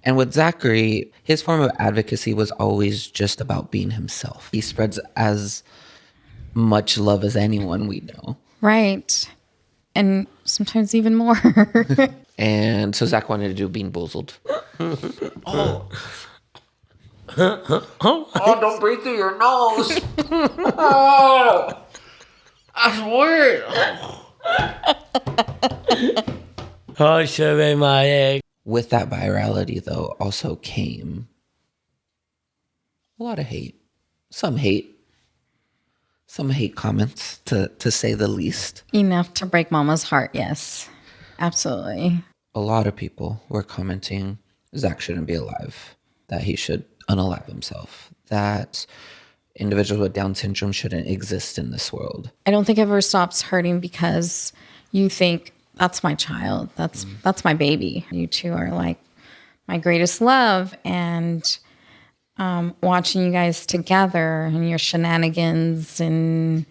And with Zachary, his form of advocacy was always just about being himself. He spreads as much love as anyone we know. Right. And sometimes even more. And so Zach wanted to do Being Boozled. Oh, don't breathe through your nose. Oh, I swear. Oh, shove my egg. With that virality, though, also came a lot of hate. Some hate comments, to say the least. Enough to break mama's heart, yes. Absolutely. A lot of people were commenting Zach shouldn't be alive, that he should unalive himself, that individuals with Down syndrome shouldn't exist in this world. I don't think it ever stops hurting because you think, that's my child. That's my baby. You two are like my greatest love. And watching you guys together and your shenanigans and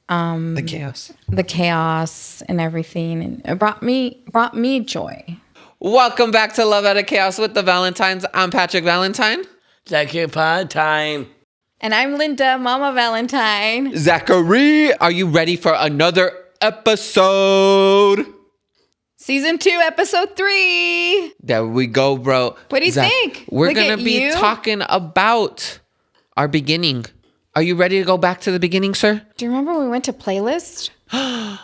The chaos and everything, and it brought me joy. Welcome back to Love Out of Chaos with the Valentines. I'm Patrick Valentine. Zachary Valentine. And I'm Linda, Mama Valentine. Zachary, are you ready for another episode? Season 2, episode 3. There we go, bro. What do you think? We're Look going at to be you. talking about our beginning. Are you ready to go back to the beginning, sir? Do you remember when we went to Playlist? We're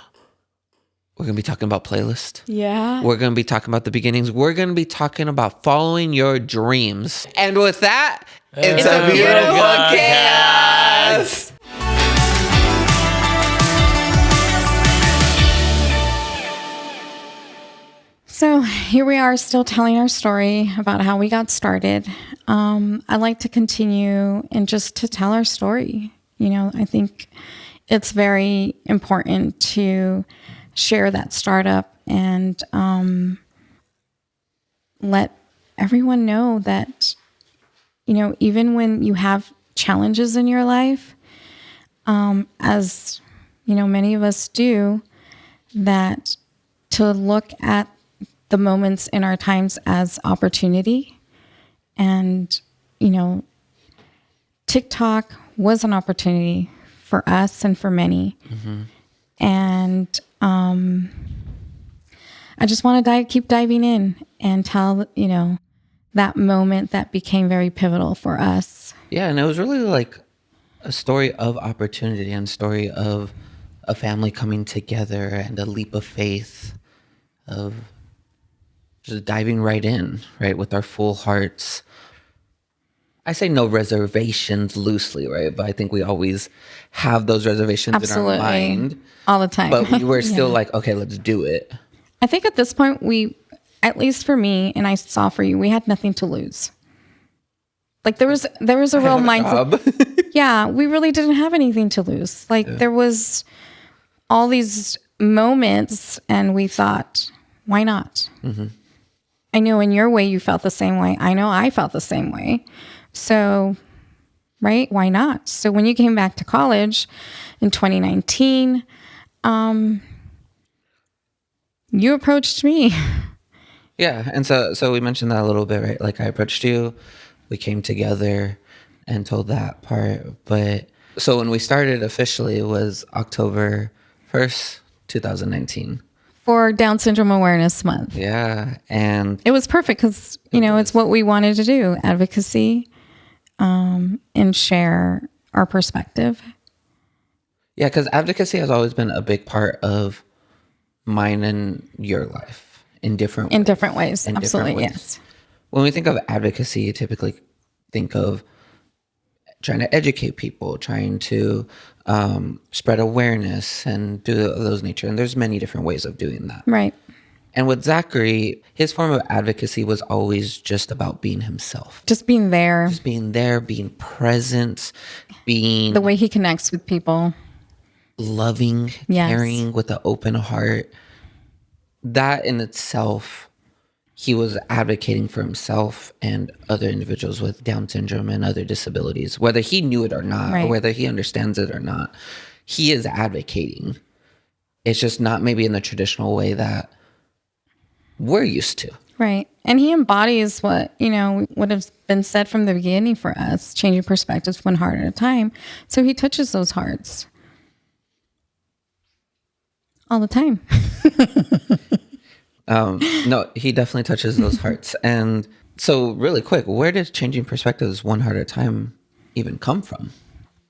going to be talking about playlist. Yeah. We're going to be talking about the beginnings. We're going to be talking about following your dreams. And with that, it's a beautiful chaos. So here we are still telling our story about how we got started. I'd like to continue and just to tell our story. You know, I think it's very important to share that startup and let everyone know that, you know, even when you have challenges in your life, as, you know, many of us do, that to look at the moments in our times as opportunity. And, you know, TikTok was an opportunity for us and for many. Mm-hmm. And I just want to keep diving in and tell, you know, that moment that became very pivotal for us. Yeah, and it was really like a story of opportunity and story of a family coming together and a leap of faith of just diving right in, right, with our full hearts. I say no reservations loosely, right? But I think we always have those reservations Absolutely. in our mind. All the time. But we were still like, okay, let's do it. I think at this point, at least for me, and I saw for you, we had nothing to lose. Like there was a real mindset. Yeah, we really didn't have anything to lose. Like there was all these moments and we thought, why not? Mm-hmm. I know in your way you felt the same way. I know I felt the same way. So, right? Why not? So when you came back to college in 2019, you approached me. Yeah. And so we mentioned that a little bit, right? Like I approached you, we came together and told that part. But so when we started officially, it was October 1st, 2019. For Down Syndrome Awareness Month. Yeah. And it was perfect because, you know, it's what we wanted to do, advocacy, and share our perspective. Yeah, because advocacy has always been a big part of mine and your life in different ways. In different ways. Absolutely, yes. When we think of advocacy, you typically think of trying to educate people, trying to spread awareness and do those nature. And there's many different ways of doing that. Right. And with Zachary, his form of advocacy was always just about being himself. Just being there. Just being there, being present, being... the way he connects with people. Loving, yes. Caring with an open heart. That in itself, he was advocating for himself and other individuals with Down syndrome and other disabilities, whether he knew it or not, right. or whether he understands it or not. He is advocating. It's just not maybe in the traditional way that we're used to. Right. And he embodies what, would have been said from the beginning for us, changing perspectives one heart at a time. So he touches those hearts all the time. No, he definitely touches those hearts. And so really quick, where does changing perspectives one heart at a time even come from?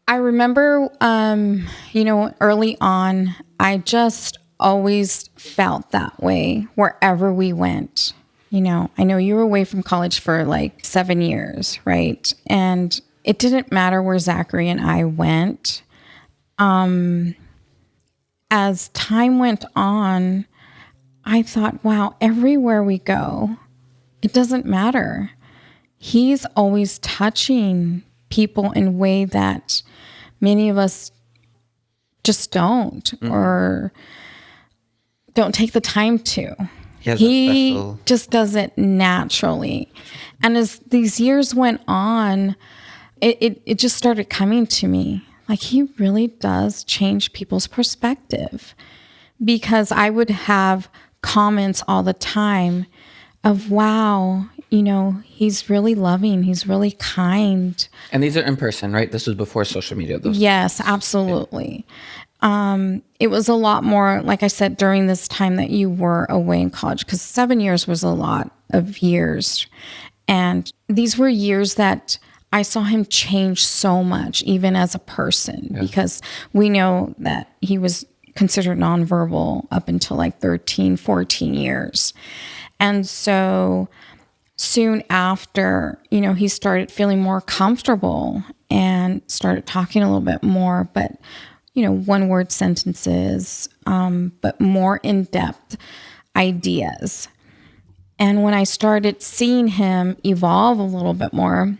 I remember, early on, I just always felt that way wherever we went. I know you were away from college for like 7 years, right? And it didn't matter where Zachary and I went. As time went on, I thought, wow, everywhere we go, it doesn't matter. He's always touching people in a way that many of us just don't, or don't take the time to. He just does it naturally. And as these years went on, it just started coming to me. Like, he really does change people's perspective, because I would have comments all the time of, wow, he's really loving. He's really kind. And these are in person, right? This was before social media. Yes, absolutely. It was a lot more, like I said, during this time that you were away in college, because 7 years was a lot of years. And these were years that I saw him change so much, even as a person, because we know that he was considered nonverbal up until like 13, 14 years. And so soon after, he started feeling more comfortable and started talking a little bit more, but, one word sentences, but more in-depth ideas. And when I started seeing him evolve a little bit more,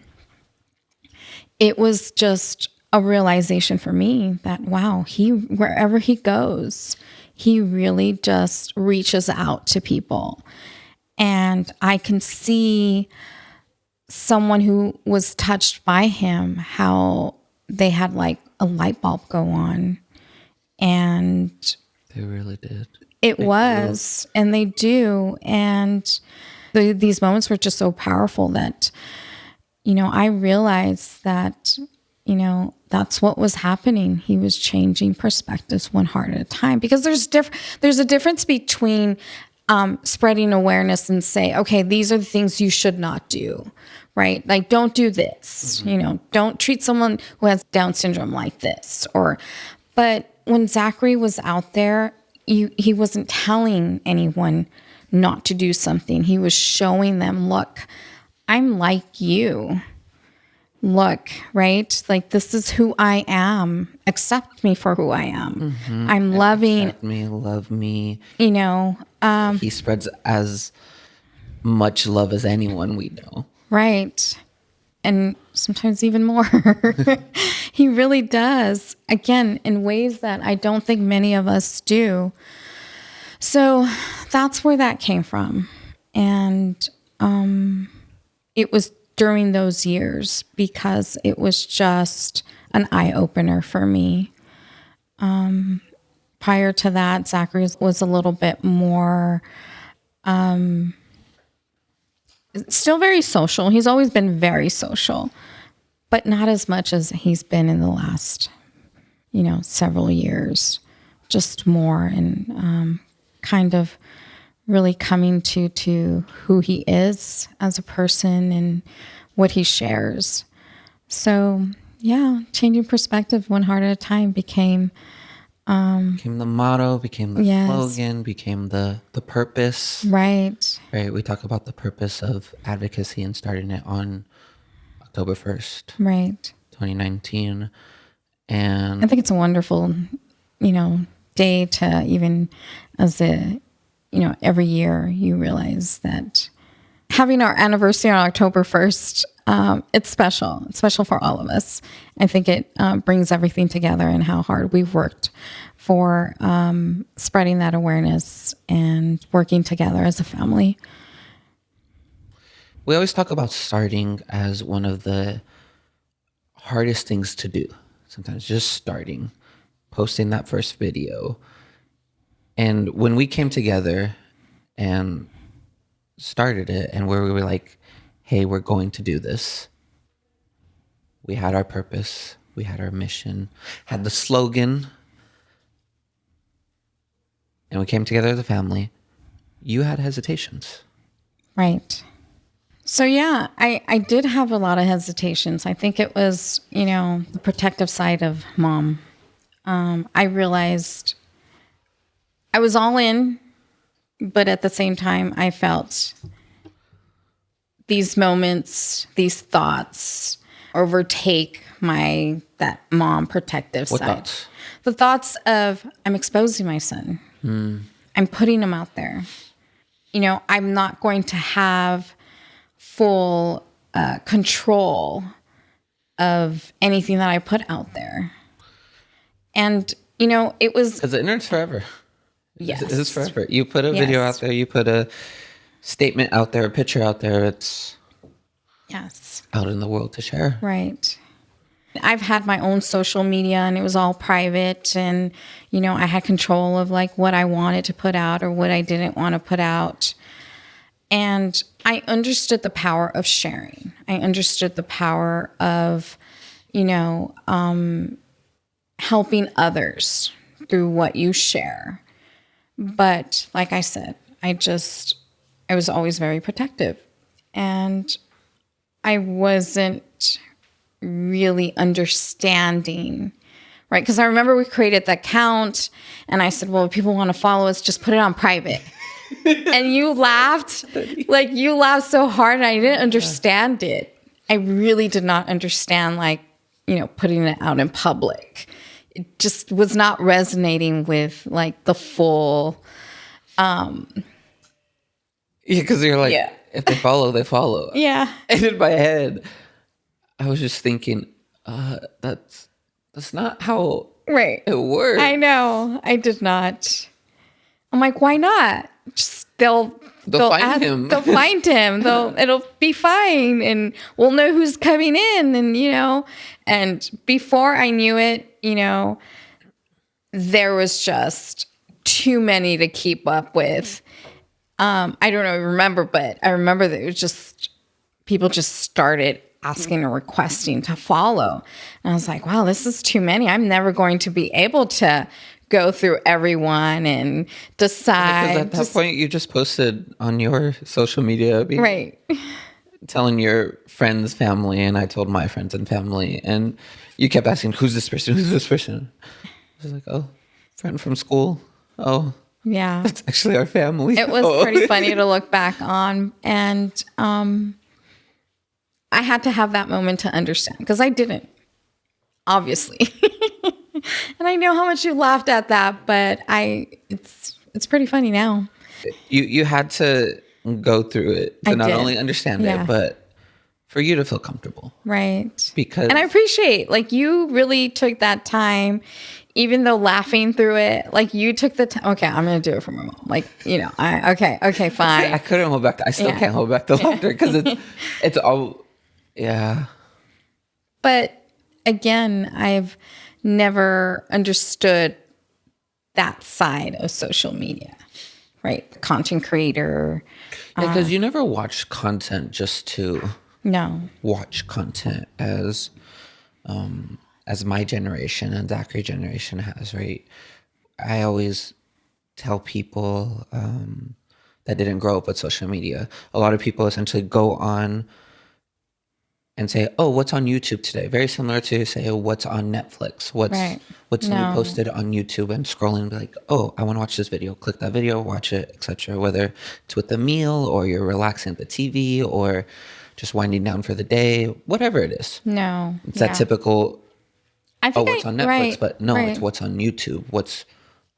it was just a realization for me that, wow, wherever he goes, he really just reaches out to people. And I can see someone who was touched by him, how they had like a light bulb go on. And they really did. And they do. And these moments were just so powerful that, I realized that, that's what was happening. He was changing perspectives one heart at a time, because there's a difference between spreading awareness and say, okay, these are the things you should not do, right? Like, don't do this, don't treat someone who has Down syndrome like this. But when Zachary was out there, he wasn't telling anyone not to do something. He was showing them, look, I'm like you. Look, right? Like, this is who I am. Accept me for who I am. I'm loving. Accept me, love me. He spreads as much love as anyone we know. Right. And sometimes even more. He really does. Again, in ways that I don't think many of us do. So that's where that came from. And it was during those years, because it was just an eye-opener for me. Prior to that, Zachary was a little bit more, still very social. He's always been very social, but not as much as he's been in the last, several years, just more, and kind of really coming to who he is as a person and what he shares. So changing perspective one heart at a time became the motto, became the slogan, became the purpose. Right. We talk about the purpose of advocacy and starting it on October 1st, right, 2019. And I think it's a wonderful, day to, even as every year you realize that having our anniversary on October 1st, it's special. It's special for all of us. I think it brings everything together, and how hard we've worked for spreading that awareness and working together as a family. We always talk about starting as one of the hardest things to do. Sometimes just starting, posting that first video. And when we came together and started it and where we were like, hey, we're going to do this. We had our purpose. We had our mission, had the slogan, and we came together as a family. You had hesitations. Right. So yeah, I did have a lot of hesitations. I think it was, the protective side of mom. I realized I was all in, but at the same time, I felt these moments, these thoughts overtake that mom protective What side. thoughts? The thoughts of I'm exposing my son. I'm putting him out there. I'm not going to have full control of anything that I put out there. And, it was... Because the internet's forever. Yes. It's forever. You put a video out there, you put a statement out there, a picture out there, it's out in the world to share. Right. I've had my own social media and it was all private and, I had control of like what I wanted to put out or what I didn't want to put out. And I understood the power of sharing. I understood the power of, helping others through what you share. But like I said, I was always very protective and I wasn't really understanding, right? Because I remember we created the account and I said, well, if people want to follow us, just put it on private. And you laughed, like you laughed so hard and I didn't understand it. I really did not understand putting it out in public. It just was not resonating with like the full. Yeah, because you're like, if they follow, they follow. Yeah. And in my head, I was just thinking, that's not how it works. I know. I did not. I'm like, why not? Just they'll find him. They'll find him. It'll be fine, and we'll know who's coming in. And and before I knew it, there was just too many to keep up with. I don't know, remember, but I remember that it was just people just started asking or requesting to follow. And I was like, wow, this is too many. I'm never going to be able to go through everyone and decide. Because at that point, you just posted on your social media, right, telling your friends, family, and I told my friends and family, and you kept asking, who's this person? Who's this person? I was like, oh, friend from school. Oh, yeah, that's actually our family. It was pretty funny to look back on, and I had to have that moment to understand because I didn't, obviously. And I know how much you laughed at that, but it's pretty funny now. You had to go through it to not only understand it, but for you to feel comfortable. Right. And I appreciate, you really took that time, even though laughing through it, you took the time. Okay, I'm going to do it for my mom. Okay, fine. I couldn't hold back. I still can't hold back the laughter because it's all, yeah. But again, I've never understood that side of social media, right? Content creator. Yeah, because you never watch content just to watch content as my generation and Zachary generation has, right? I always tell people that didn't grow up with social media. A lot of people essentially go on and say, oh, what's on YouTube today? Very similar to say, oh, what's on Netflix? What's new posted on YouTube, and scrolling and be like, oh, I want to watch this video. Click that video, watch it, etc. Whether it's with a meal or you're relaxing at the TV or just winding down for the day, whatever it is. No. It's that typical, what's on Netflix? Right, but no, it's what's on YouTube, what's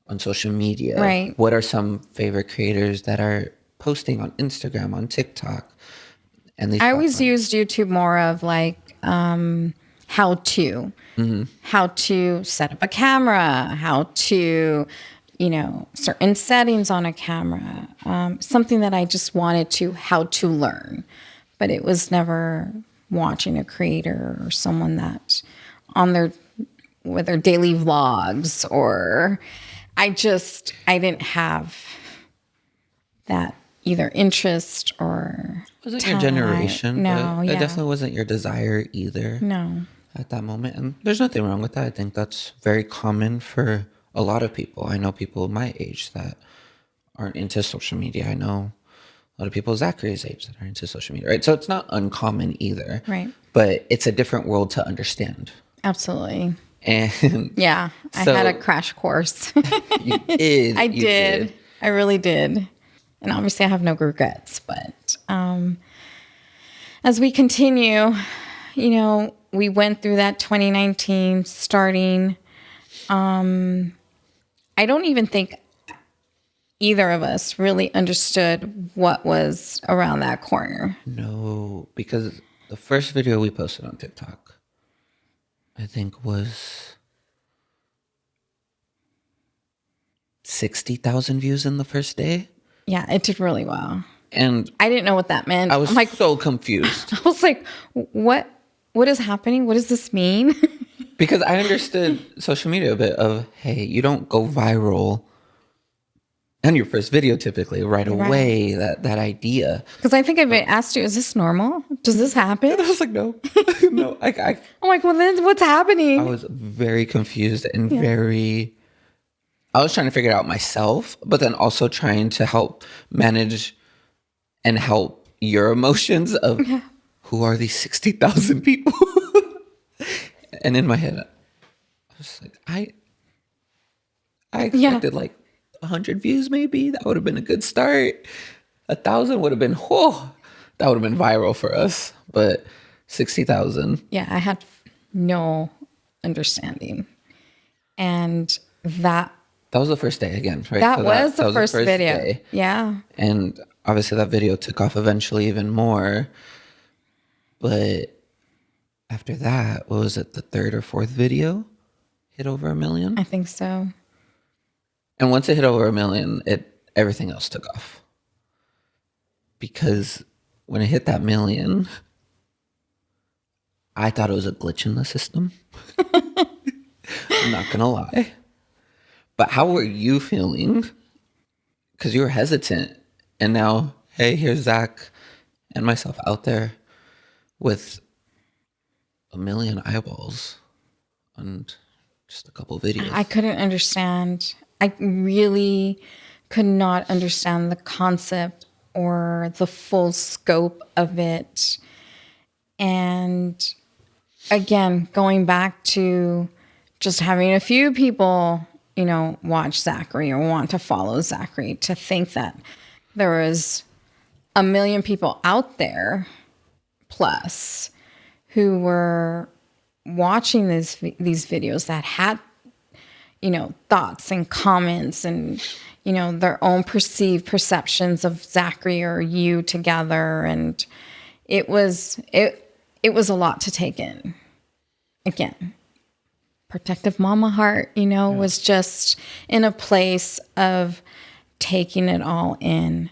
on social media. Right. What are some favorite creators that are posting on Instagram, on TikTok? And I always used YouTube more of how to. Mm-hmm. How to set up a camera, how to, certain settings on a camera. Something that I just wanted how to learn. But it was never watching a creator or someone that with their daily vlogs, or I didn't have that either interest or Wasn't time. your generation. No, but yeah. It definitely wasn't your desire either. No. At that moment. And there's nothing wrong with that. I think that's very common for a lot of people. I know people my age that aren't into social media. I know a lot of people Zachary's age that are into social media, right? So it's not uncommon either. Right. But it's a different world to understand. Absolutely. And Yeah. I had a crash course. you did. I did. I really did. And obviously I have no regrets, but as we continue, you know, we went through that 2019 starting. I don't even think either of us really understood what was around that corner. No, because the first video we posted on TikTok, I think was 60,000 views in the first day. Yeah, it did really well. And I didn't know what that meant. I was I'm like, so confused. I was like, what is happening? What does this mean? Because I understood social media a bit of, hey, you don't go viral on your first video typically right away, that idea. Because I think I've asked you, is this normal? Does this happen? And I was like, no, no. I'm like, well, then what's happening? I was very confused and I was trying to figure it out myself, but then also trying to help manage and help your emotions of who are these 60,000 people? And in my head, I was like, I expected like 100 views maybe. That would have been a good start. 1,000 would have been, that would have been viral for us. But 60,000. Yeah, I had no understanding. And that was the first day again, right? That So was the was first video. Day. Yeah. And obviously that video took off eventually even more. But after that, what was it, the third or fourth video hit over 1 million? I think so. And once it hit over 1 million, everything else took off. Because when it hit that 1 million, I thought it was a glitch in the system. I'm not gonna lie. But how were you feeling? Because you were hesitant. And now, hey, here's Zach and myself out there with 1 million eyeballs on just a couple videos. I couldn't understand. I really could not understand the concept or the full scope of it. And again, going back to just having a few people, you know, watch Zachary or want to follow Zachary, to think that there was 1 million people out there plus who were watching these videos that had, you know, thoughts and comments and, you know, their own perceived perceptions of Zachary or you together. And it was a lot to take in. Again, protective mama heart, you know, was just in a place of taking it all in.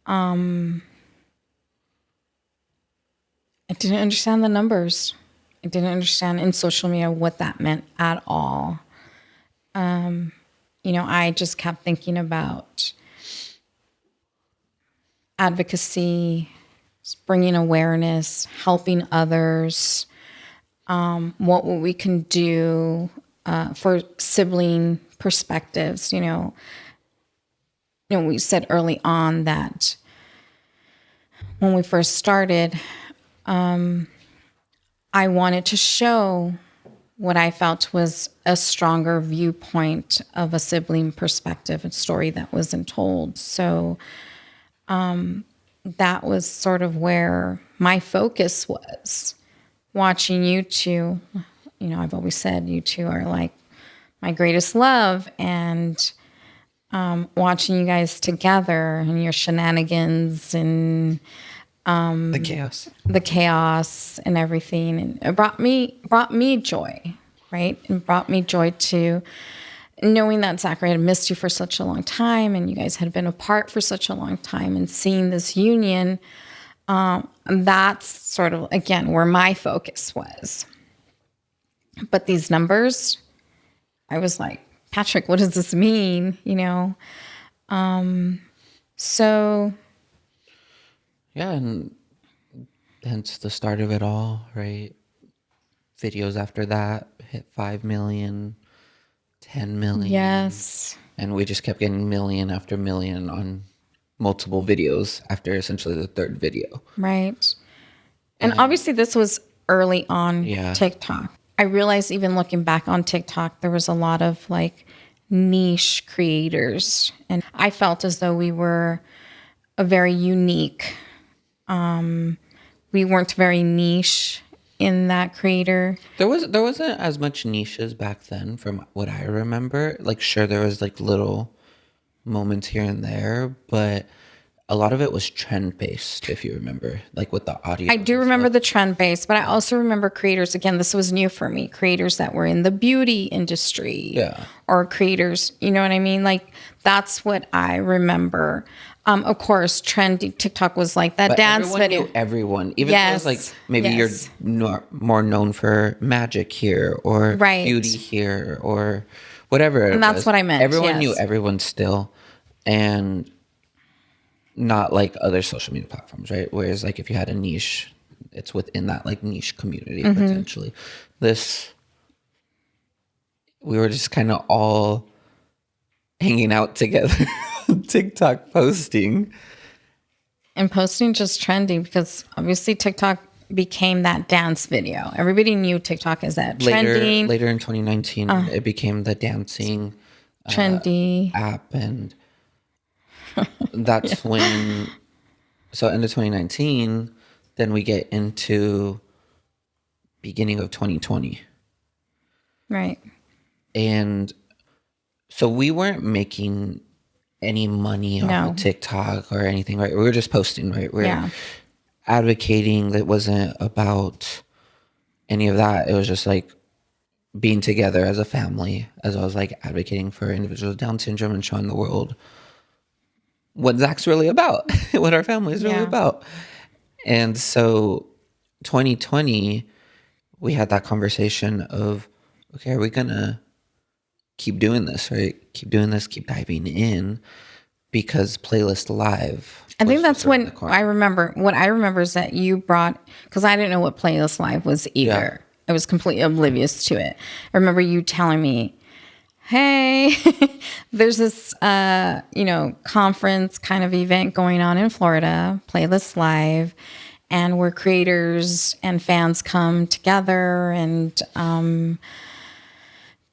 I didn't understand the numbers. I didn't understand in social media what that meant at all. You know, I just kept thinking about advocacy, bringing awareness, helping others, what we can do for sibling perspectives. You know, we said early on that when we first started, I wanted to show what I felt was a stronger viewpoint of a sibling perspective, a story that wasn't told. So that was sort of where my focus was. Watching you two, you know, I've always said you two are like my greatest love, and watching you guys together and your shenanigans and the chaos and everything, and it brought me joy, right? And brought me joy to knowing that Zachary had missed you for such a long time, and you guys had been apart for such a long time, and seeing this union. That's sort of, again, where my focus was. But these numbers, I was like, Patrick, what does this mean? You know? So Yeah, and hence the start of it all, right? Videos after that hit 5 million, 10 million. Yes. And we just kept getting million after million on multiple videos after essentially the third video. Right. And obviously this was early on Yeah. TikTok. I realized even looking back on TikTok, there was a lot of like niche creators. And I felt as though we were a very unique. We weren't very niche in that creator. There wasn't as much niches back then from what I remember. Like sure there was like little moments here and there, but a lot of it was trend based, if you remember, like with the audio. I do remember the trend base, but I also remember creators, again, this was new for me, creators that were in the beauty industry. Yeah. Or creators, you know what I mean? Like that's what I remember. Of course, trendy TikTok was like that But dance everyone video. knew everyone, even Yes, though it's like maybe yes. you're more known for magic here or Right. beauty here or whatever. And that's what I meant, Everyone knew yes. everyone still, and not like other social media platforms, right? Whereas like if you had a niche, it's within that like niche community Mm-hmm. potentially. We were just kind of all hanging out together, TikTok posting. And posting just trending because obviously TikTok became that dance video. Everybody knew TikTok as that trending, Later in 2019, it became the dancing trendy. app, and that's when. So end of 2019, then we get into beginning of 2020, Right. and so we weren't making any money off No. of TikTok or anything, right? We were just posting, right? We're Yeah. advocating. That wasn't about any of that. It was just like being together as a family, as I was like advocating for individuals with Down syndrome and showing the world what Zach's really about, what our family is really Yeah. about. And so 2020, we had that conversation of, okay, are we going to keep doing this, right? Keep doing this, keep diving in, because Playlist Live. I think was that's just around when the corner. I remember. What I remember is that you brought, because I didn't know what Playlist Live was either. I was completely oblivious to it. I remember you telling me, hey, there's this, conference kind of event going on in Florida, Playlist Live, and where creators and fans come together and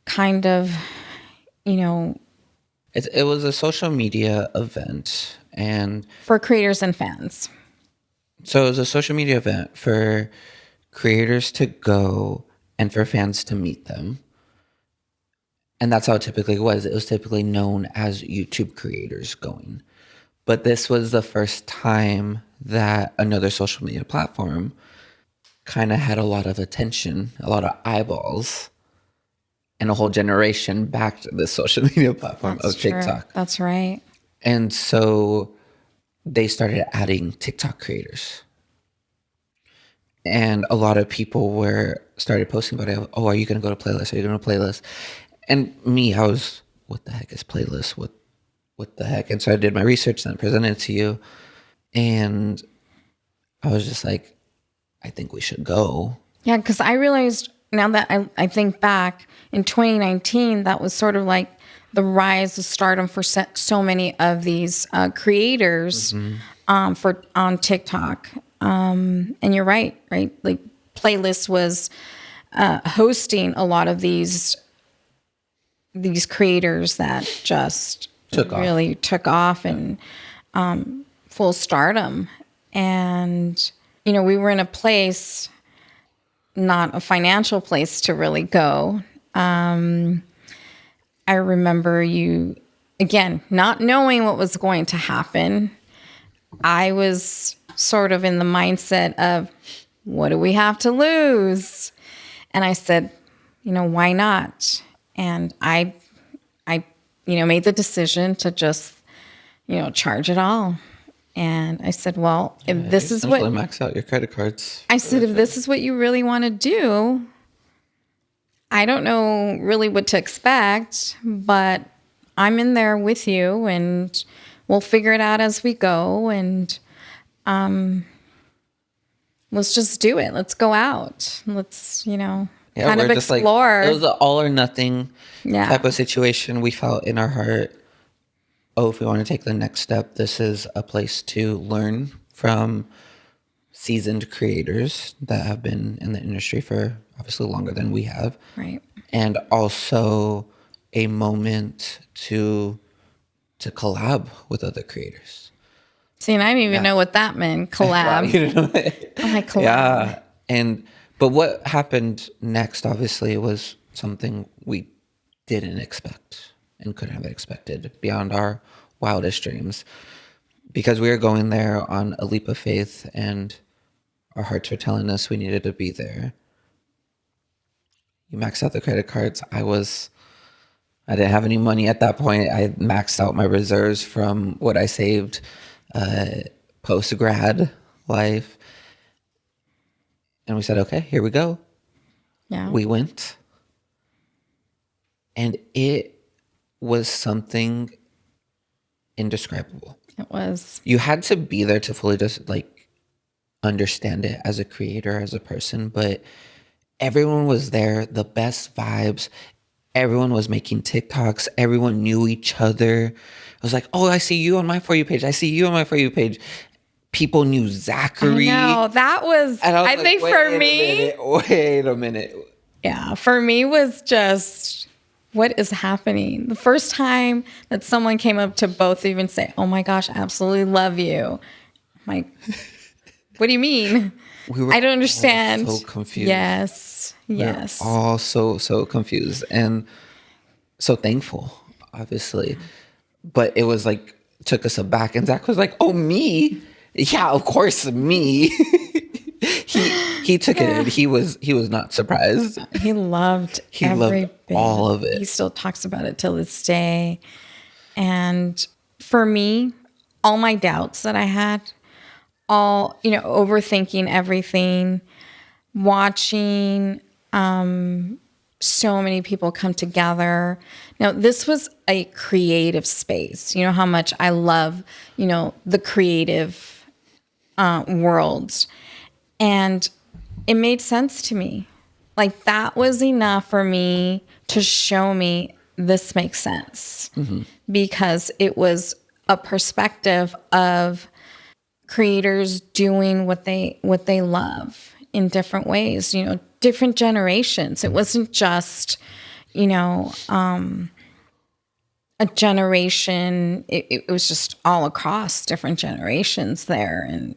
kind of, It was a social media event, and for creators and fans. so it was a social media event for creators to go and for fans to meet them. And that's how it typically was. It was typically known as YouTube creators going. But this was the first time that another social media platform kind of had a lot of attention, a lot of eyeballs, and a whole generation back to this social media platform of True. TikTok. That's right. And so they started adding TikTok creators. And a lot of people started posting about it. Oh, are you going to go to Playlist? Are you going to Playlist? And me, I was, what the heck is Playlist? What the heck? And so I did my research and I presented it to you. And I was just like, I think we should go. Yeah, because I realized now that I think back in 2019, that was sort of like the rise of stardom for so many of these creators on TikTok. And you're right? Like Playlist was hosting a lot of these creators that just really took off and full stardom. And, we were in a place, not a financial place to really go. I remember you, again, not knowing what was going to happen. I was sort of in the mindset of, what do we have to lose? And I said, why not? And I made the decision to just, charge it all. And I said, well, if this is what max out your credit cards. I said, if this is what you really want to do, I don't know really what to expect, but I'm in there with you and we'll figure it out as we go. And let's just do it. Let's go out. Let's, kind of we're just explore. Like, it was an all or nothing Yeah. type of situation. We felt in our heart, if we want to take the next step, this is a place to learn from seasoned creators that have been in the industry for obviously longer than we have. Right. And also a moment to collab with other creators. See, and I didn't even know what that meant. Collab. You know? I'm like, collab. Yeah. But what happened next, obviously, was something we didn't expect and couldn't have expected beyond our wildest dreams. Because we were going there on a leap of faith and our hearts were telling us we needed to be there. You maxed out the credit cards. I didn't have any money at that point. I maxed out my reserves from what I saved post-grad life. And we said, okay, here we go. Yeah. We went. And it was something indescribable. It was. You had to be there to fully just like understand it as a creator, as a person. But everyone was there, the best vibes. Everyone was making TikToks. Everyone knew each other. It was like, oh, I see you on my For You page. I see you on my For You page. People knew Zachary. No, that was, I think for me. Wait a minute. Yeah, for me was just, what is happening? The first time that someone came up to both even say, oh my gosh, I absolutely love you. I'm like, what do you mean? I don't understand. So confused. Yes. We're all so confused and so thankful, obviously. But it was like, took us aback. And Zach was like, oh, me? Yeah, of course, me. he took it in. He was not surprised. He loved loved bit. all of it. He still talks about it till this day. And for me, all my doubts that I had, all, overthinking everything, watching so many people come together. Now, this was a creative space. You know how much I love, the creative world. And it made sense to me. Like, that was enough for me to show me this makes sense. Mm-hmm. Because it was a perspective of creators doing what they love in different ways, different generations. It wasn't just, a generation. It was just all across different generations there. And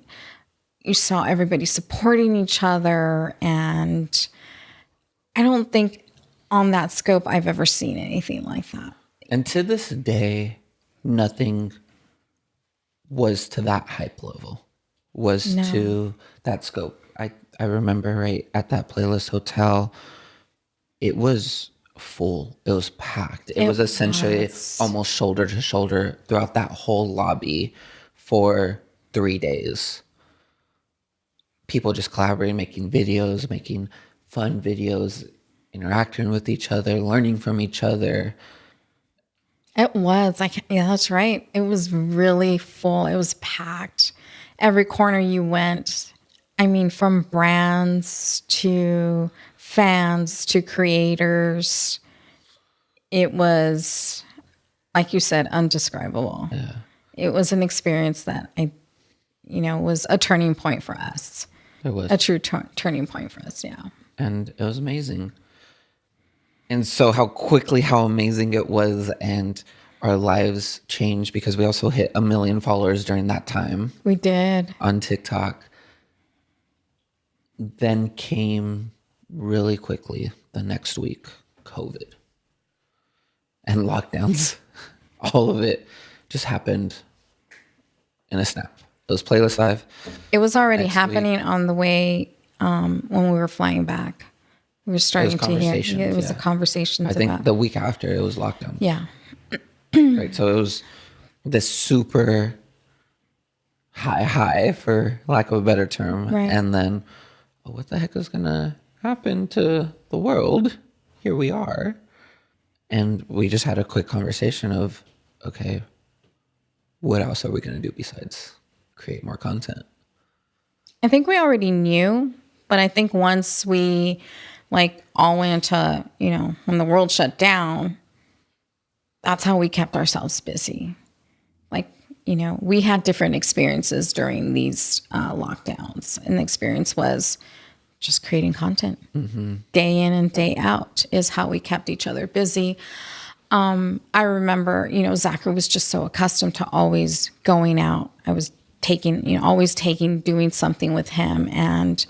you saw everybody supporting each other. And I don't think on that scope I've ever seen anything like that. And to this day, nothing was to that hype level, to that scope. I remember right at that Playlist Hotel, it was full. It was packed. It was essentially almost shoulder to shoulder throughout that whole lobby for 3 days. People just collaborating, making videos, making fun videos, interacting with each other, learning from each other. It was yeah, that's right. It was really full. It was packed. Every corner you went, from brands to fans to creators, it was, like you said, undescribable. Yeah. It was an experience that was a turning point for us. It was a true turning point for us. Yeah. And it was amazing. And so how amazing it was, and our lives changed because we also hit 1 million followers during that time. We did. On TikTok. Then came really quickly the next week, COVID and lockdowns. All of it just happened in a snap. It was Playlist Live. It was already happening on the way when we were flying back. We were starting to hear. It was a conversation. I think the week after it was lockdown. Yeah. Right. So it was this super high, for lack of a better term. Right. And then, what the heck is going to happen to the world? Here we are. And we just had a quick conversation of, okay, what else are we going to do besides create more content? I think we already knew, but I think once we all went into, when the world shut down, that's how we kept ourselves busy. We had different experiences during these lockdowns, and the experience was just creating content. Day in and day out is how we kept each other busy. I remember, Zachary was just so accustomed to always going out. I was doing something with him. And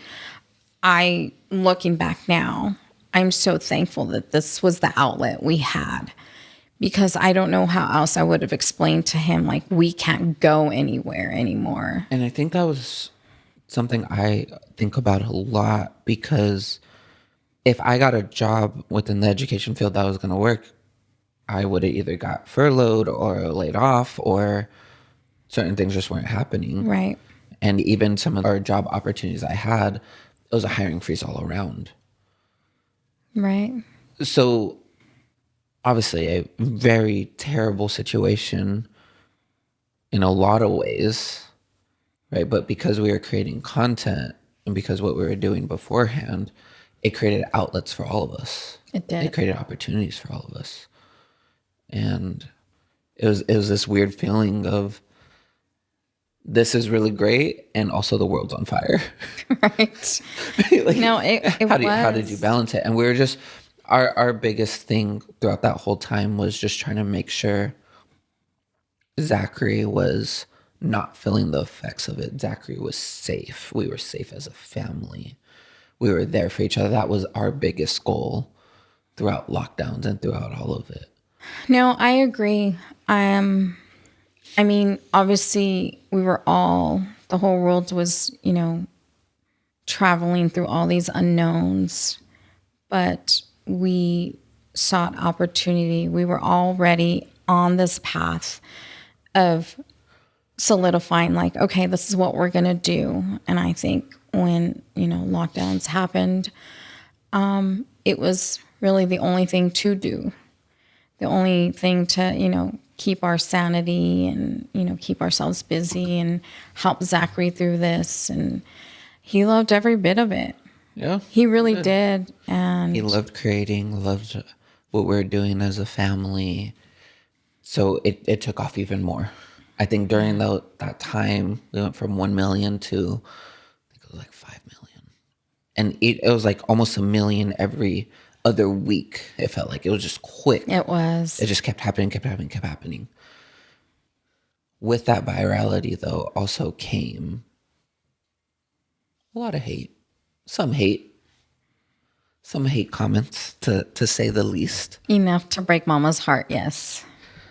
looking back now, I'm so thankful that this was the outlet we had, because I don't know how else I would have explained to him, we can't go anywhere anymore. And I think that was something I think about a lot, because if I got a job within the education field that was going to work, I would have either got furloughed or laid off, or certain things just weren't happening. Right. And even some of our job opportunities I had, it was a hiring freeze all around. Right. So obviously a very terrible situation in a lot of ways, right? But because we were creating content and because what we were doing beforehand, it created outlets for all of us. It did. It created opportunities for all of us. And it was this weird feeling of, this is really great, and also the world's on fire. Right. No, how did you balance it? And we were just, our biggest thing throughout that whole time was just trying to make sure Zachary was not feeling the effects of it. Zachary was safe. We were safe as a family. We were there for each other. That was our biggest goal throughout lockdowns and throughout all of it. No, I agree. Obviously the whole world was, traveling through all these unknowns, but we sought opportunity. We were already on this path of solidifying, okay, this is what we're going to do. And I think when, lockdowns happened, it was really the only thing to do, the only thing to, keep our sanity and, keep ourselves busy and help Zachary through this. And he loved every bit of it. Yeah. He really did. And he loved creating, loved what we were doing as a family. So it took off even more. I think during that time, we went from 1 million to, I think it was 5 million. And it was almost 1 million every other week. It felt like it was just quick. It was. It just kept happening. With that virality, though, also came a lot of hate. Some hate comments, to say the least. Enough to break Mama's heart, yes.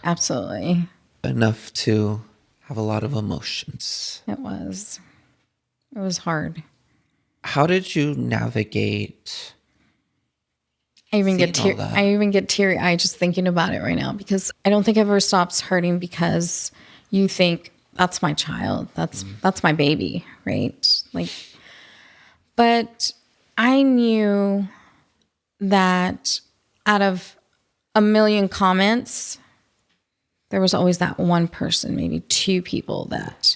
Absolutely. Enough to have a lot of emotions. It was hard. How did you navigate? I even get teary-eyed just thinking about it right now, because I don't think it ever stops hurting, because you think, that's my child. That's my baby, right? But I knew that out of 1 million comments, there was always that one person, maybe 2 people that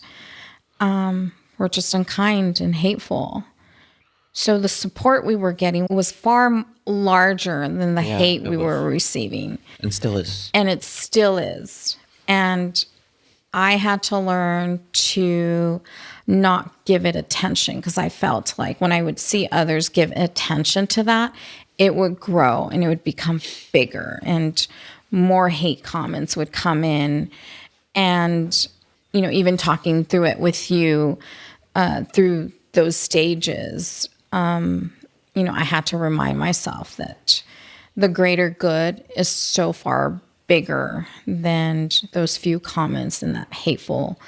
were just unkind and hateful. So the support we were getting was far larger than the hate we were receiving. And still is. And it still is. And I had to learn to not give it attention, because I felt like when I would see others give attention to that, it would grow and it would become bigger, and more hate comments would come in. And, even talking through it with you through those stages, I had to remind myself that the greater good is so far bigger than those few comments and that hateful,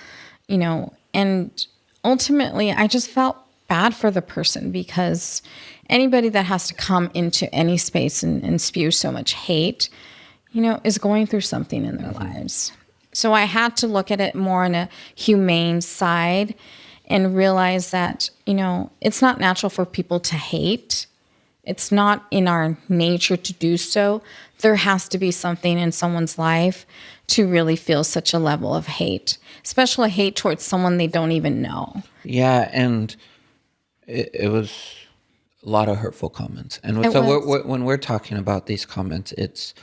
and ultimately I just felt bad for the person, because anybody that has to come into any space and spew so much hate, is going through something in their lives. So I had to look at it more on a humane side and realize that, it's not natural for people to hate. It's not in our nature to do so. There has to be something in someone's life to really feel such a level of hate, especially hate towards someone they don't even know. Yeah, and it was a lot of hurtful comments. And It so was. when we're talking about these comments, it's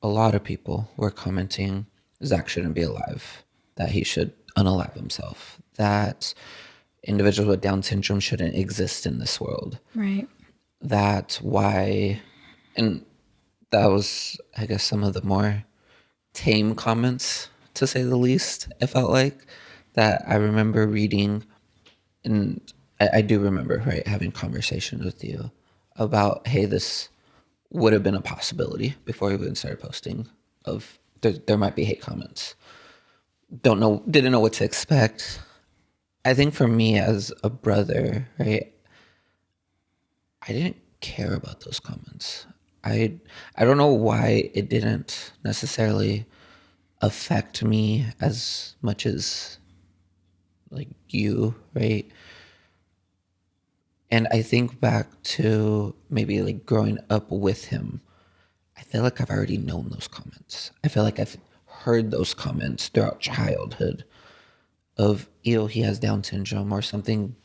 a lot of people were commenting Zach shouldn't be alive, that he should unalive himself, that individuals with Down syndrome shouldn't exist in this world. Right. That's why, and that was, I guess, some of the more tame comments, to say the least, it felt like, that I remember reading. And I do remember, right, having conversations with you about, hey, this would have been a possibility before we even started posting, of there might be hate comments. Didn't know what to expect. I think for me as a brother, right, I didn't care about those comments. I don't know why it didn't necessarily affect me as much as like you, right? And I think back to maybe like growing up with him. I feel like I've already known those comments. I feel like I've heard those comments throughout childhood of, he has Down syndrome, or something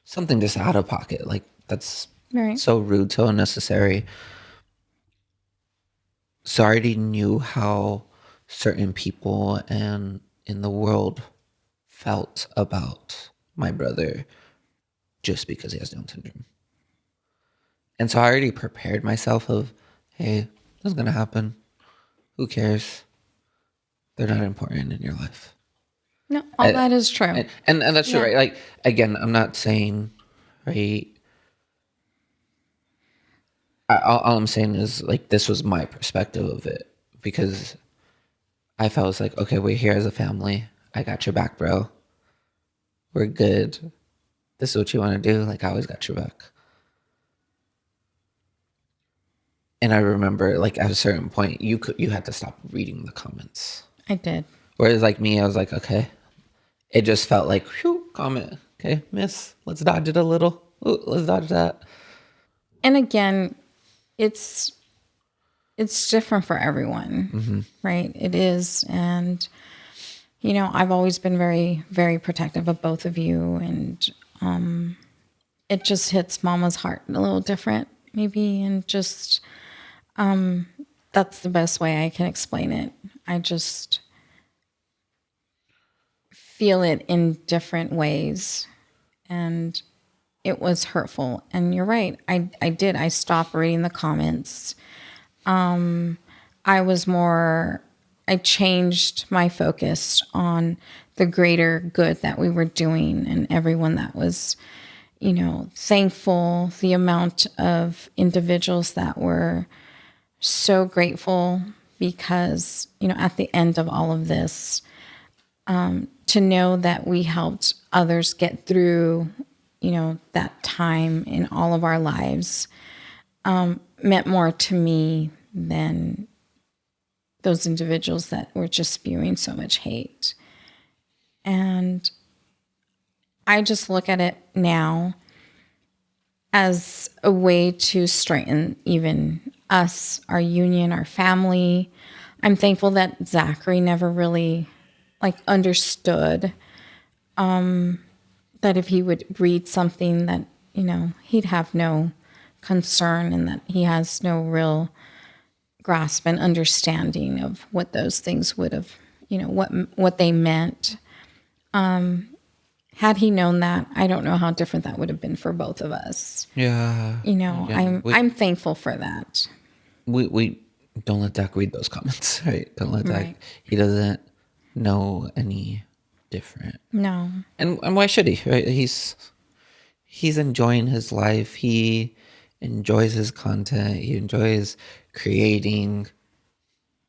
just out of pocket. Like, that's Right. so rude, so unnecessary. So I already knew how certain people and in the world felt about my brother just because he has Down syndrome. And so I already prepared myself of, hey, this is going to happen. Who cares? They're not important in your life. No, all that is true. And that's true, Yeah. right? Like, again, I'm not saying, right? All I'm saying is, like, this was my perspective of it, because I felt like, okay, we're here as a family. I got your back, bro. We're good. This is what you want to do. Like, I always got your back. And I remember, like, at a certain point, you had to stop reading the comments. I did. Whereas, like, me, I was like, okay. It just felt like, whew, comment. Okay, miss. Let's dodge it a little. Ooh, let's dodge that. And again, it's different for everyone, right? It is. And, I've always been very, very protective of both of you. And it just hits mama's heart a little different, maybe. And just, that's the best way I can explain it. I just feel it in different ways. And it was hurtful. And you're right. I did. I stopped reading the comments. I changed my focus on the greater good that we were doing, and everyone that was, thankful. The amount of individuals that were so grateful because, at the end of all of this, to know that we helped others get through, that time in all of our lives, meant more to me than those individuals that were just spewing so much hate. And I just look at it now as a way to strengthen even us, our union, our family. I'm thankful that Zachary never really understood that if he would read something that, he'd have no concern, and that he has no real grasp and understanding of what those things would have, what they meant. Had he known that, I don't know how different that would have been for both of us. Yeah. I'm thankful for that. We don't let Dak read those comments, right? Don't let Dak. Right. He doesn't know any different. No. And why should he? Right? He's enjoying his life. He enjoys his content. He enjoys creating.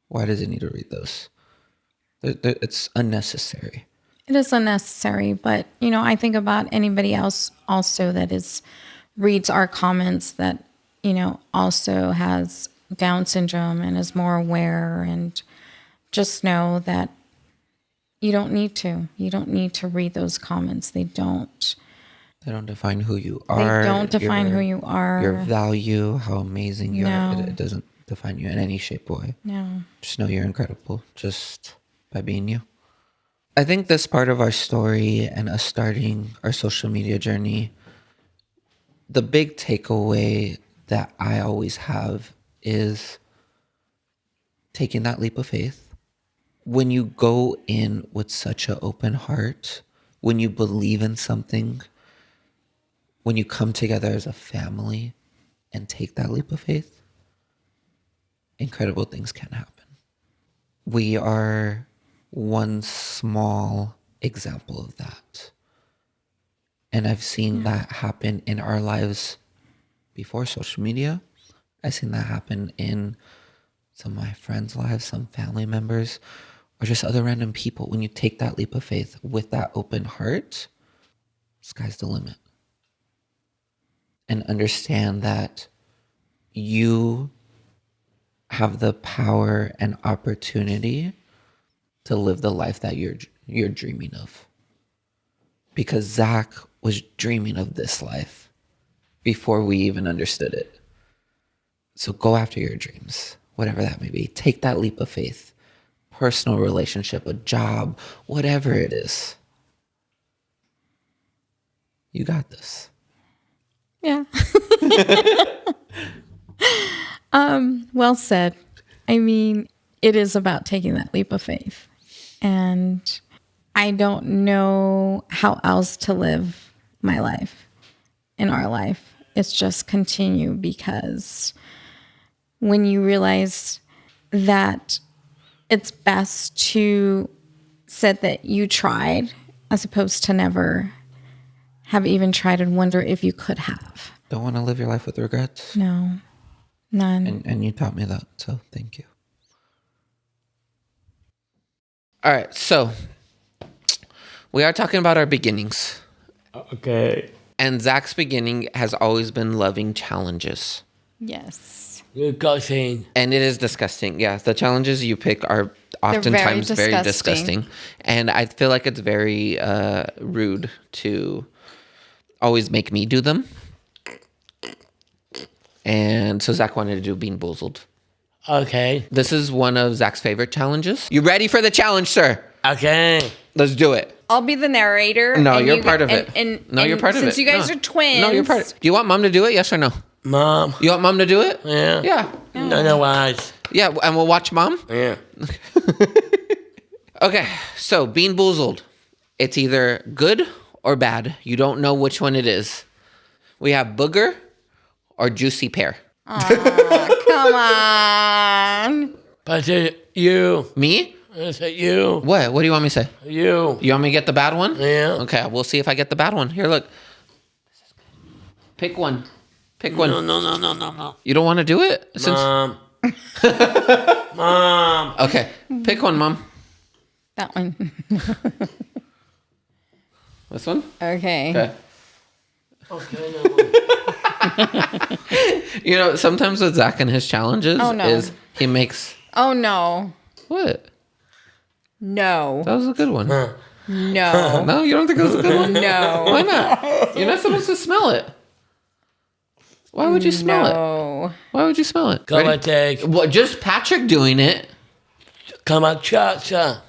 Why does he need to read those? It's unnecessary. It is unnecessary, but I think about anybody else also that reads our comments that also has Down syndrome and is more aware, and just know that you don't need to read those comments. They don't define who you are. They don't define who you are. Your value, how amazing you are. No. It doesn't define you in any shape or way. No. Just know you're incredible just by being you. I think this part of our story and us starting our social media journey the big takeaway that I always have is taking that leap of faith. When you go in with such an open heart, when you believe in something, when you come together as a family and take that leap of faith, incredible things can happen. We are one small example of that. And I've seen that happen in our lives before social media. I've seen that happen in some of my friends' lives, some family members, or just other random people. When you take that leap of faith with that open heart, sky's the limit. And understand that you have the power and opportunity to live the life that you're dreaming of. Because Zach was dreaming of this life before we even understood it. So go after your dreams, whatever that may be. Take that leap of faith, personal relationship, a job, whatever it is. You got this. Yeah. Well said. I mean, it is about taking that leap of faith. And I don't know how else to live my life, in our life. It's just continue, because when you realize that it's best to say that you tried as opposed to never have even tried and wonder if you could have. Don't want to live your life with regrets? No, none. And you taught me that, so thank you. All right, so we are talking about our beginnings. Okay. And Zach's beginning has always been loving challenges. Yes. Disgusting. And it is disgusting. Yeah, the challenges you pick are oftentimes very disgusting. And I feel like it's very rude to always make me do them. And so Zach wanted to do Being Boozled. Okay. This is one of Zach's favorite challenges. You ready for the challenge, sir? Okay. Let's do it. I'll be the narrator. No, and you're you, part of it. And You're part of it. Since you guys are twins. No, you're part of it. Do you want mom to do it? Yes or no? Mom. You want mom to do it? Yeah. Yeah. No, wise. Yeah, and we'll watch mom? Yeah. Okay, so Being Boozled. It's either good or bad. You don't know which one it is. We have booger or juicy pear. Come on. But it's you. Me? It's you. What? What do you want me to say? You. You want me to get the bad one? Yeah. Okay, we'll see if I get the bad one. Here, look. Pick one. Pick one. No. You don't want to do it? Mom. Mom. Okay, pick one, mom. That one. This one? Okay. Okay, You know, sometimes with Zach and his challenges is he makes... Oh, no. What? No. That was a good one. No. No, you don't think it was a good one? No. Why not? You're not supposed to smell it. Why would you smell it? Why would you smell it? Come on, take. What? Just Patrick doing it. Come on, cha.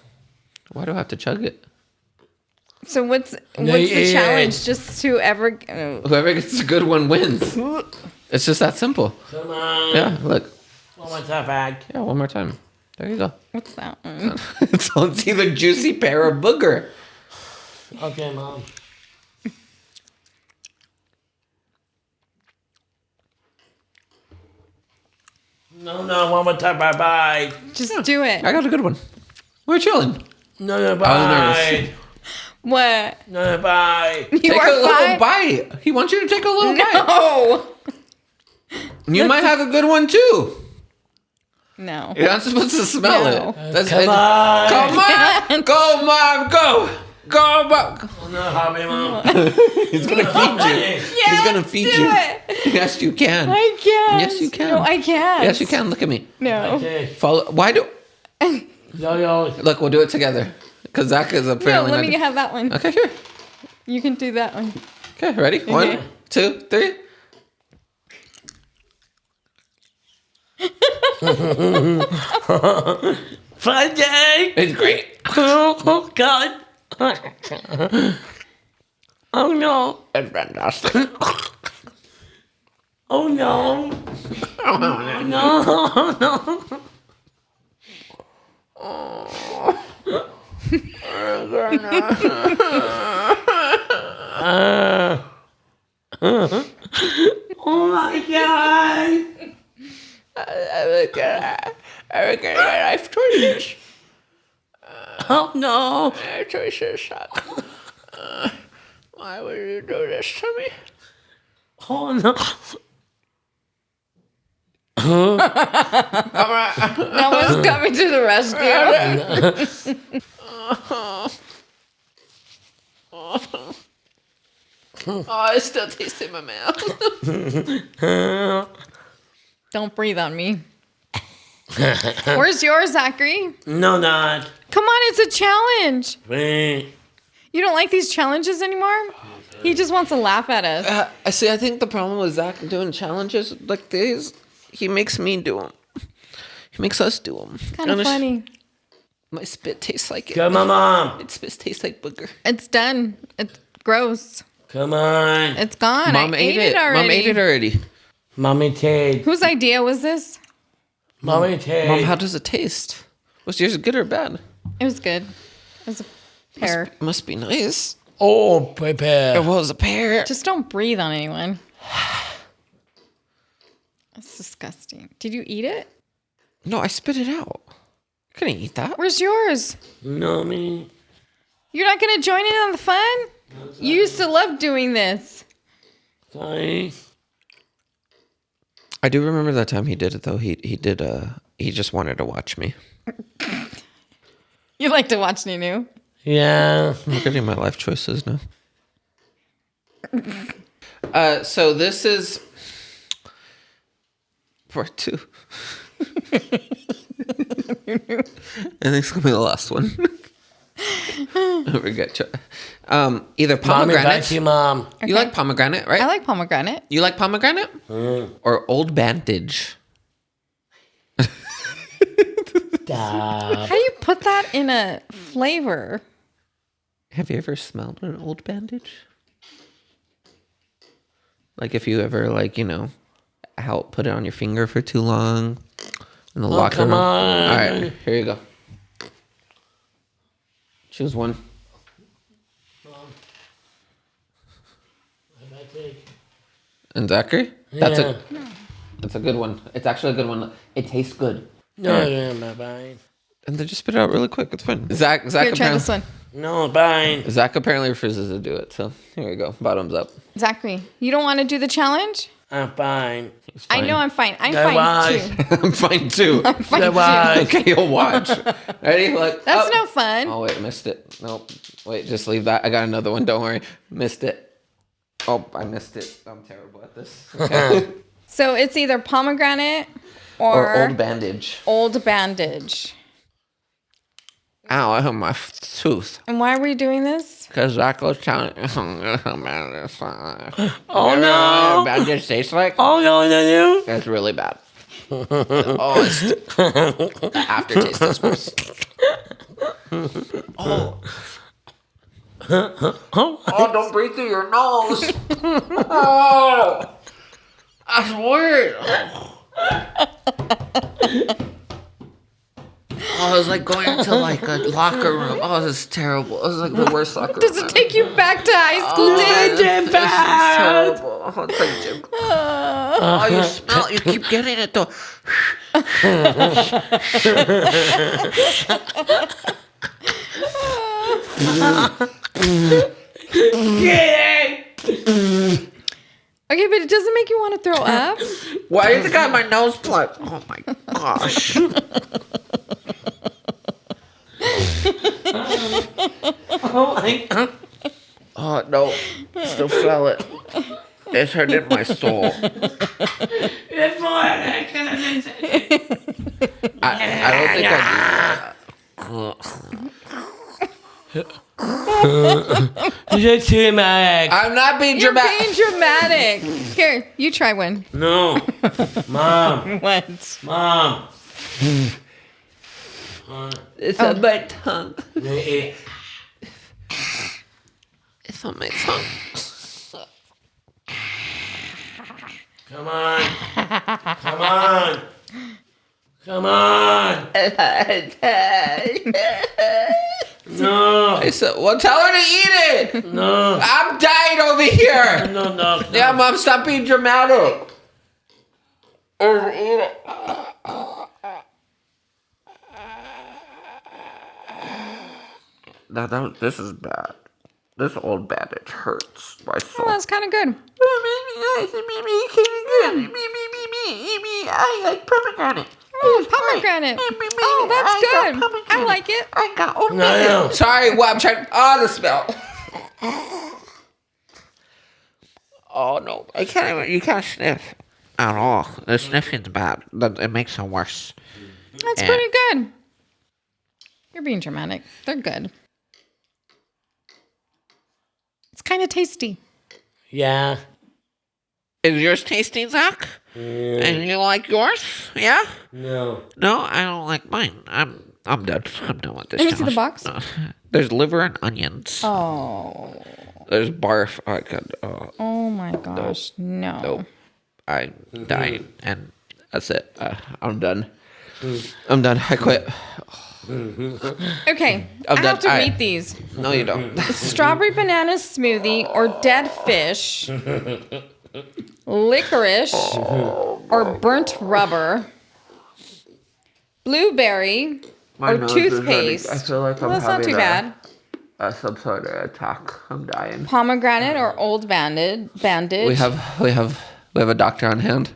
Why do I have to chug it? So what's the challenge? Just whoever... Whoever gets a good one wins. It's just that simple. Come on. Yeah, look. One more time, bag. Yeah, one more time. There you go. What's that one? It's either juicy pear or booger. Okay, Mom. No, one more time, bye. Just do it. I got a good one. We're chilling. No, I was bye. nervous. What? No, bye. You Take are a little fine? bite. He wants you to take a little bite. No. You might have a good one too. No. You're not supposed to smell No. it. Come on. Come on. Go, Mom. Go. Go, Mom. No, hurry, Mom. He's going to feed you. He's going to feed you. It. Yes, you can. I can't. Yes, you can. No, I can't. Yes, you can. Look at me. No. Okay. Follow. Why do... Yo. Look, we'll do it together. Because Zach is No, apparently... let me have that one. Okay, here. You can do that one. Okay, ready? Okay. 1, 2, 3. Fun day. It's great. Oh, God. Oh, no. It's fantastic. Oh no. No, no. Oh my god. I got life choices. Oh no. My choices suck. Why would you do this to me? Oh no. No one's coming to the rescue. Oh, I still taste it in my mouth. Don't breathe on me. Where's yours, Zachary? No, not. Come on, it's a challenge. Wait. You don't like these challenges anymore? He just wants to laugh at us. I see. I think the problem with Zach doing challenges like these, he makes me do them. He makes us do them. Kind of funny. My spit tastes like it. Come on, Mom. My spit tastes like booger. It's done. It's gross. Come on. It's gone. Mom I ate it. already. Mom ate it already. Mommy Tate. Whose idea was this? Mommy Tate. Mom, how does it taste? Was yours good or bad? It was good. It was a pear. Must be nice. Oh, prepare. It was a pear. Just don't breathe on anyone. That's disgusting. Did you eat it? No, I spit it out. I couldn't eat that. Where's yours? No, me. You're not going to join in on the fun? You used to love doing this. Sorry. I do remember that time he did it though. He just wanted to watch me. You like to watch Nunu? Yeah. I'm getting my life choices now. So this is part 2. I think it's gonna be the last one. Either Mommy, back pomegranate. to you, Mom. You like pomegranate, right? I like pomegranate. You like pomegranate or Old Bandage? Stop. How do you put that in a flavor? Have you ever smelled an Old Bandage? Like if you ever put it on your finger for too long in the locker come room. on. All right, here you go. Choose one. And Zachary? That's a good one. It's actually a good one. It tastes good. No, yeah, bye-bye. And then just spit it out really quick. It's fine. Zach Here, try apparently, this one. No, bye. Zach apparently refuses to do it. So here we go. Bottoms up. Zachary, you don't want to do the challenge? I'm fine. It's I fine. know I'm fine. I'm Go fine watch. too. I'm fine too. I'm fine Go too. watch. Okay, you'll watch. Ready? Look. That's oh. no fun. Oh wait, missed it. Nope. Wait, just leave that. I got another one. Don't worry. Missed it. Oh, I missed it. I'm terrible at this. Okay. So it's either pomegranate or Old Bandage. Old Bandage. Ow, I hurt my tooth. And why are we doing this? Because Zach was telling me Oh, no. Bandage tastes like. Oh, no. It's really bad. The aftertaste is worse. Oh, don't breathe through your nose. Oh, that's weird. Oh, it was like going into like a locker room. Oh, this is terrible. It was like the worst locker room. Does it take you back to high school days? Gym This is bag. terrible. Oh, it's like gym. Oh, you smell. You keep getting it though. Okay, but it doesn't make you want to throw up? Why is the guy my nose plugged? Oh my gosh. Oh, my God. Oh no. Still feel it. It's hurting my soul. It's more. I I don't think I You're too mad. I'm not being You're dramatic. being dramatic. Here, you try one. No. Mom. What? Mom. It's on my tongue. Hey, It's on my tongue. Come on. Come on. Come on. No. I said, well, tell her to eat it. No. I'm dying over here. No. Yeah, Mom, stop being dramatic. No, this is bad. This old bandage hurts my soul. Oh, that's kind of good. I like pomegranate. Oh, pomegranate. Oh, that's good. I like it. I got No. Sorry, well, I'm trying. Oh, the smell. Oh no, I can't even. You can't sniff at all. The sniffing's bad. It makes it worse. That's And- pretty good. You're being dramatic. They're good. It's kind of tasty. Yeah. Is yours tasty, Zach? And you like yours? Yeah. No. No, I don't like mine. I'm done. I'm done with this. Let me see the challenge. box. No. There's liver and onions. Oh. There's barf. I could. Oh my gosh. No. Nope. I'm dying, and that's it. I'm done. I'm done. I quit. Okay. I'm I done. have to All read right. these. No, you don't. Strawberry banana smoothie or dead fish, licorice or burnt rubber, blueberry or toothpaste. I feel like Well, that's not too bad. Some sort of attack. I'm dying. Pomegranate or old bandage. We have a doctor on hand.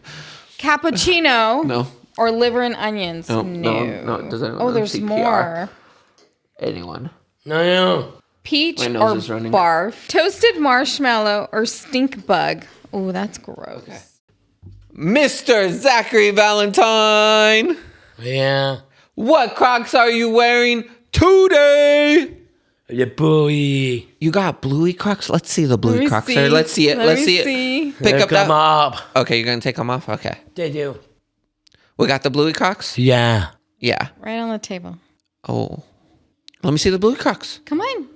Cappuccino No. or liver and onions. No. Does anyone Oh, know there's CPR? more. Anyone? No. Peach My nose or is running. barf. Toasted marshmallow or stink bug. Oh, that's gross. Mr. Zachary Valentine, Yeah. what Crocs are you wearing today? The buoy. You got bluey Crocs? Let's see the bluey Let me Crocs. see. Sir. Let's see it. Let Let's me see see. it. Pick up Come that. up. Okay, you're gonna take them off. Okay, They do. we got the bluey Crocs. Yeah. Yeah. Right on the table. Oh, let me see the bluey Crocs, Come on.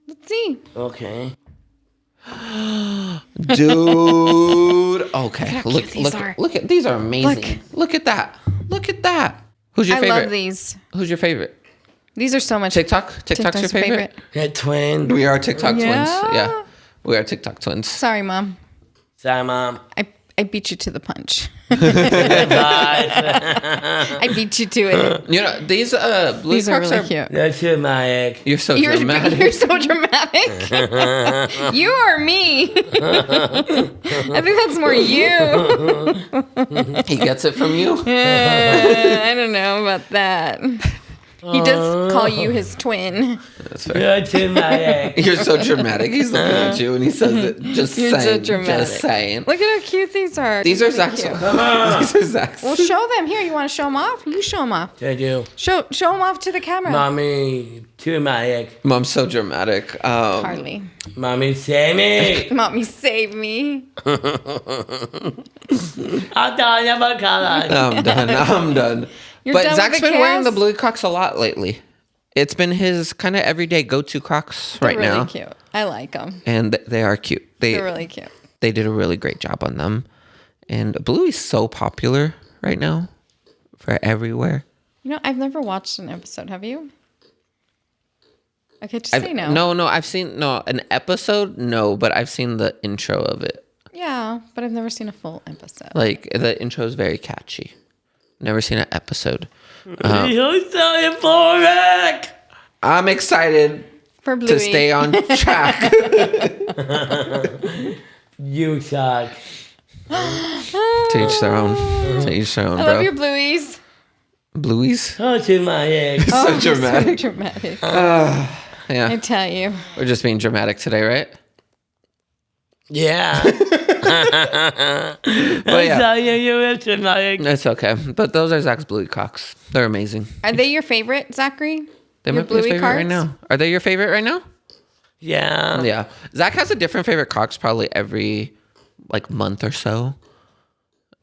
Let's see. Okay. dude. Okay, how cute these are. look at these are amazing. Look at that. Look at that. Who's your I favorite? love these. Who's your favorite? These are so much. TikTok's your favorite? The twin. We are TikTok Yeah. twins. Yeah, we are TikTok twins. Sorry, Mom. Sorry, Mom. I beat you to the punch. Bye. I beat you to it. You know these bluey These are Crocs really cute. That's your Mike. You're so You're dramatic. so dramatic. You or me? I think that's more you. He gets it from you. I don't know about that. He does call you his twin. That's fair. You're too Mike. You're so dramatic. He's looking at you and he says it. Just You're so saying. dramatic. Just saying. Look at how cute these are. These are Zach's. cute. These are Zach's. Well, show them. Here, you want to show them off? You show them off. They do. Show them off to the camera. Mommy, too Mike. Mom's so dramatic. Hardly. Mommy, save me. Mommy, save me. I'm done. I'm color. I'm done. I'm done. You're But done Zach's with the been wearing the cast? blue Crocs a lot lately. It's been his kind of everyday go-to Crocs They're right really now. cute. I like them. And they are cute. They're really cute. They did a really great job on them. And Bluey's so popular right now for everywhere. You know, I've never watched an episode. Have you? Okay, just say no. No, I've seen an episode, but I've seen the intro of it. Yeah, but I've never seen a full episode. Like the intro is very catchy. Never seen an episode. You're so euphoric. I'm excited For Bluey. to stay on track. You suck. To each their own. To each their own, I bro. love your Blueies. Blueies. Oh, too Mike. So You're dramatic. So dramatic. Yeah. I tell you. We're just being dramatic today, right? Yeah. But yeah, So you're too Mike. it's okay. But those are Zach's Bluey Crocs. They're amazing. Are they your favorite, Zachary? They Your might be his Bluey favorite right cards? now. Are they your favorite right now? Yeah. Yeah. Zach has a different favorite Crocs probably every month or so.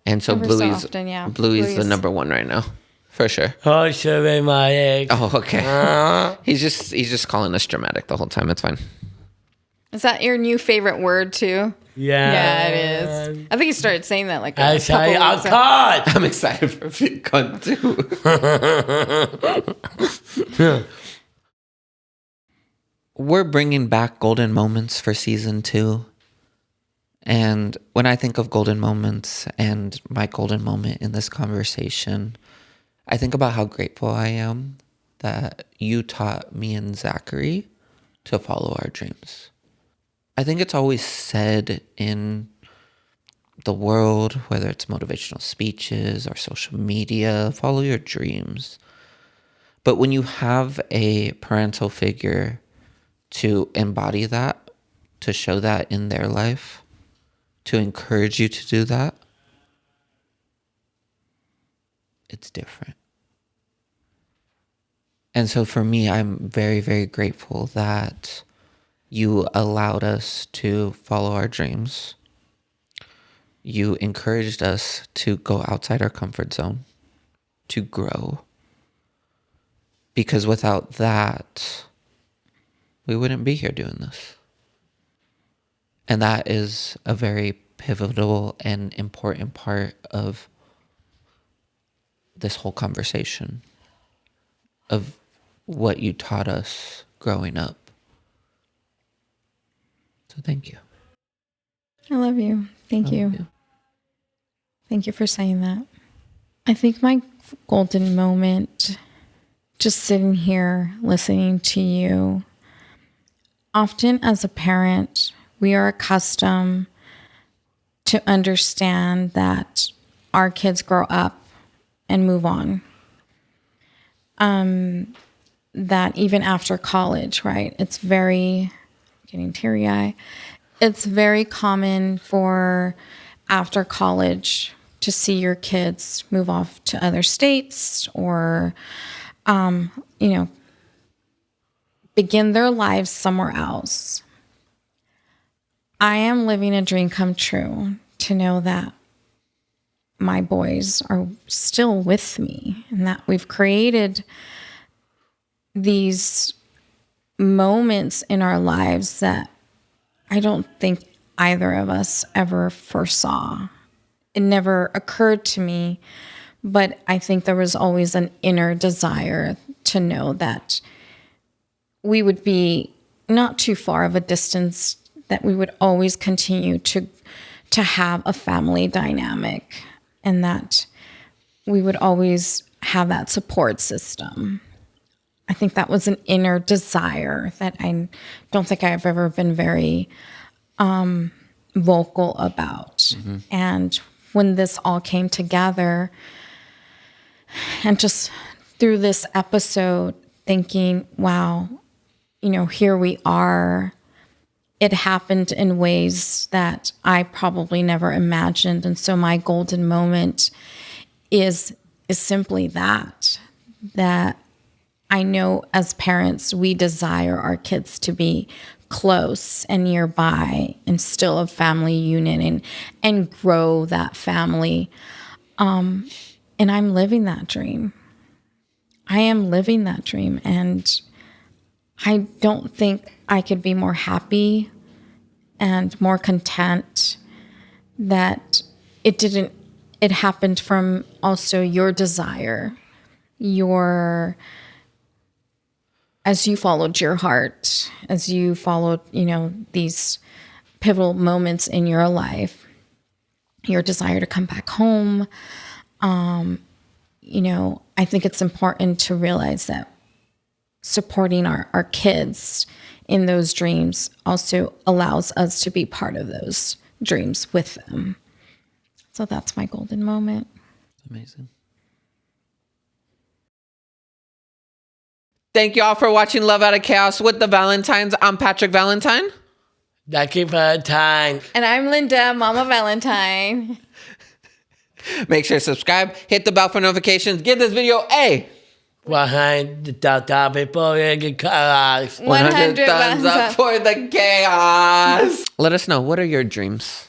And so Every so Bluey's often, yeah. Bluey's the Bluey's- number one right now. For sure. Oh, sorry, Mike. Oh, okay. He's just calling us dramatic the whole time. It's fine. Is that your new favorite word too? Yeah. it is. I think he started saying that like I a say, couple I weeks ago. can't. I'm excited for VidCon too. We're bringing back golden moments for season 2. And when I think of golden moments and my golden moment in this conversation, I think about how grateful I am that you taught me and Zachary to follow our dreams. I think it's always said in the world, whether it's motivational speeches or social media, follow your dreams. But when you have a parental figure to embody that, to show that in their life, to encourage you to do that, it's different. And so for me, I'm very, very grateful that you allowed us to follow our dreams. You encouraged us to go outside our comfort zone, to grow. Because without that, we wouldn't be here doing this. And that is a very pivotal and important part of this whole conversation, of what you taught us growing up. So thank you. I love you. Thank you. Thank you for saying that. I think my golden moment, just sitting here listening to you, often as a parent, we are accustomed to understand that our kids grow up and move on. That even after college, right? It's very, getting teary-eyed. It's very common for after college to see your kids move off to other states or, begin their lives somewhere else. I am living a dream come true to know that my boys are still with me and that we've created these moments in our lives that I don't think either of us ever foresaw. It never occurred to me, but I think there was always an inner desire to know that we would be not too far of a distance, that we would always continue to have a family dynamic and that we would always have that support system. I think that was an inner desire that I don't think I've ever been very vocal about. Mm-hmm. And when this all came together, and just through this episode, thinking, wow, here we are. It happened in ways that I probably never imagined. And so my golden moment is simply that I know as parents, we desire our kids to be close and nearby and still a family unit and grow that family. And I'm living that dream. I am living that dream. And I don't think I could be more happy and more content that it happened from also your desire, as you followed your heart, as you followed, these pivotal moments in your life, your desire to come back home. I think it's important to realize that supporting our kids in those dreams also allows us to be part of those dreams with them. So that's my golden moment. Amazing. Thank you all for watching Love Out of Chaos with the Valentines. I'm Patrick Valentine. Lucky Valentine. And I'm Linda, Mama Valentine. Make sure to subscribe, hit the bell for notifications, give this video a 100 thumbs up before you get chaos. 100 thumbs up for the chaos. Let us know, what are your dreams?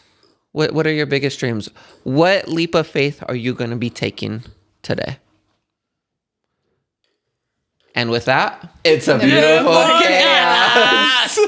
What are your biggest dreams? What leap of faith are you going to be taking today? And with that, it's a beautiful chaos.